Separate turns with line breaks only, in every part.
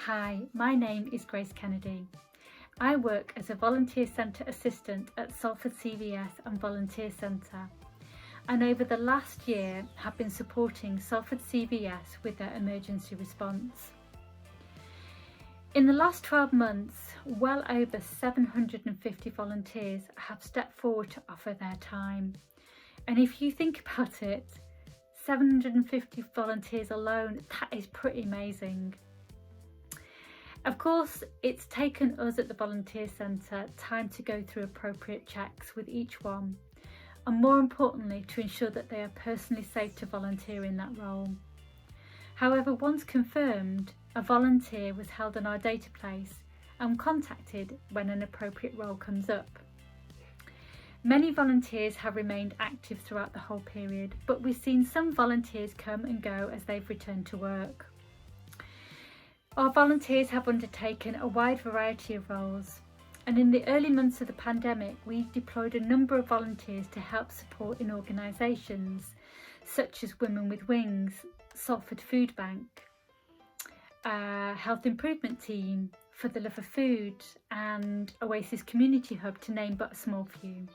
Hi, my name is Grace Kennedy. I work as a Volunteer Centre Assistant at Salford CVS and Volunteer Centre, and over the last year have been supporting Salford CVS with their emergency response. In the last 12 months, well over 750 volunteers have stepped forward to offer their time. And if you think about it, 750 volunteers alone, that is pretty amazing. Of course, it's taken us at the Volunteer Centre time to go through appropriate checks with each one, and more importantly, to ensure that they are personally safe to volunteer in that role. However, once confirmed, a volunteer was held on our database and contacted when an appropriate role comes up. Many volunteers have remained active throughout the whole period, but we've seen some volunteers come and go as they've returned to work. Our volunteers have undertaken a wide variety of roles, and in the early months of the pandemic, we deployed a number of volunteers to help support in organisations such as Women with Wings, Salford Food Bank, Health Improvement Team, For the Love of Food and Oasis Community Hub, to name but a small few.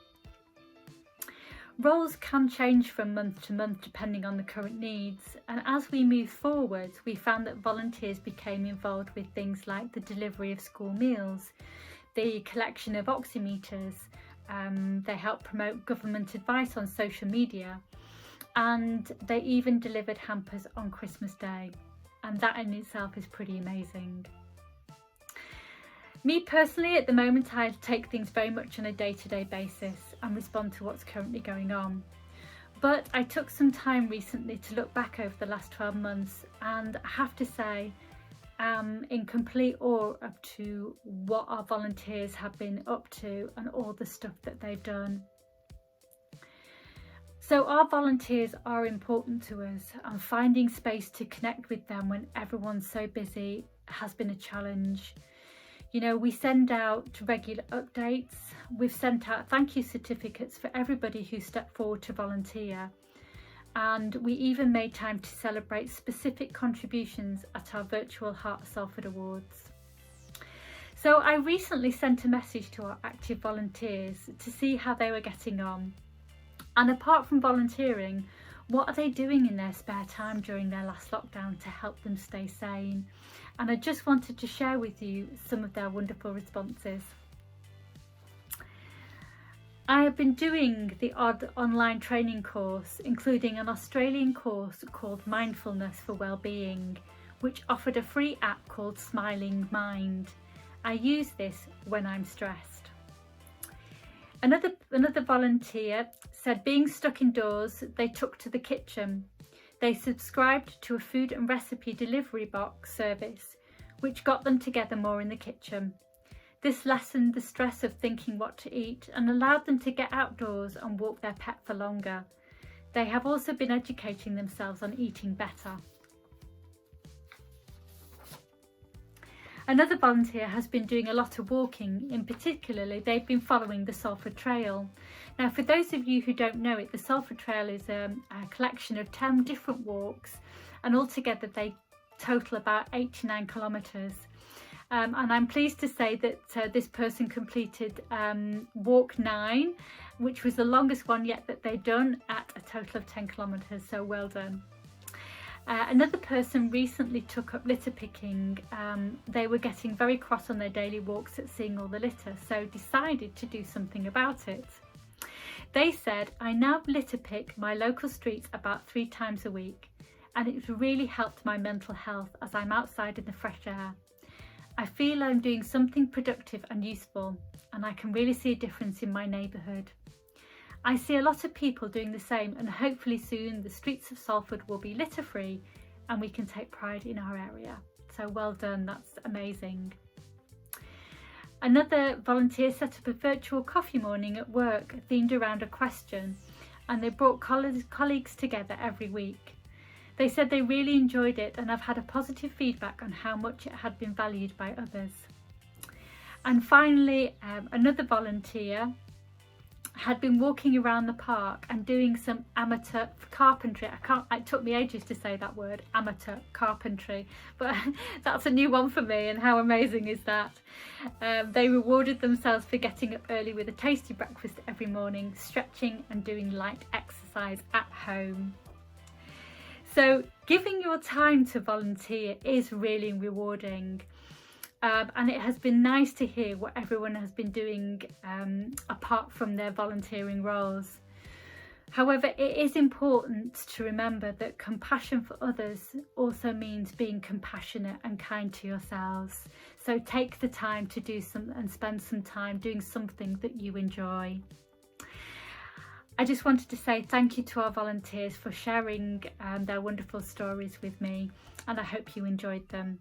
Roles can change from month to month depending on the current needs, and as we move forward, we found that volunteers became involved with things like the delivery of school meals, the collection of oximeters, they helped promote government advice on social media, and they even delivered hampers on Christmas Day, and that in itself is pretty amazing. Me personally, at the moment, I take things very much on a day-to-day basis and respond to what's currently going on. But I took some time recently to look back over the last 12 months, and I have to say I'm in complete awe up to what our volunteers have been up to and all the stuff that they've done. So our volunteers are important to us, and finding space to connect with them when everyone's so busy has been a challenge. You know, we send out regular updates, we've sent out thank you certificates for everybody who stepped forward to volunteer, and we even made time to celebrate specific contributions at our virtual Heart of Salford Awards. So I recently sent a message to our active volunteers to see how they were getting on. And apart from volunteering, what are they doing in their spare time during their last lockdown to help them stay sane? And I just wanted to share with you some of their wonderful responses. I have been doing the odd online training course, including an Australian course called Mindfulness for Wellbeing, which offered a free app called Smiling Mind. I use this when I'm stressed. Another volunteer said being stuck indoors, they took to the kitchen. They subscribed to a food and recipe delivery box service, which got them together more in the kitchen. This lessened the stress of thinking what to eat and allowed them to get outdoors and walk their pet for longer. They have also been educating themselves on eating better. Another volunteer has been doing a lot of walking. In particular, they've been following the Sulphur Trail. Now, for those of you who don't know it, the Sulphur Trail is a collection of 10 different walks, and altogether they total about 89 kilometres. And I'm pleased to say that this person completed walk 9, which was the longest one yet that they've done, at a total of 10 kilometres, so well done. Another person recently took up litter picking. They were getting very cross on their daily walks at seeing all the litter, so decided to do something about it. They said, I now litter pick my local streets about 3 times a week, and it's really helped my mental health as I'm outside in the fresh air. I feel I'm doing something productive and useful, and I can really see a difference in my neighbourhood. I see a lot of people doing the same, and hopefully soon the streets of Salford will be litter free and we can take pride in our area. So well done, that's amazing. Another volunteer set up a virtual coffee morning at work themed around a question, and they brought colleagues together every week. They said they really enjoyed it and have had a positive feedback on how much it had been valued by others. And finally, another volunteer had been walking around the park and doing some amateur carpentry. It took me ages to say that word, amateur carpentry, but that's a new one for me, and how amazing is that? They rewarded themselves for getting up early with a tasty breakfast every morning, stretching and doing light exercise at home. So giving your time to volunteer is really rewarding. And it has been nice to hear what everyone has been doing apart from their volunteering roles. However, it is important to remember that compassion for others also means being compassionate and kind to yourselves. So take the time to do and spend some time doing something that you enjoy. I just wanted to say thank you to our volunteers for sharing their wonderful stories with me, and I hope you enjoyed them.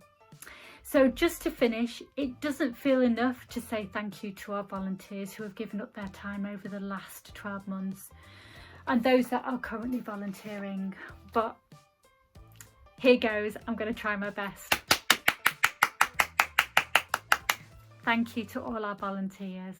So just to finish, it doesn't feel enough to say thank you to our volunteers who have given up their time over the last 12 months and those that are currently volunteering, but here goes, I'm going to try my best. Thank you to all our volunteers.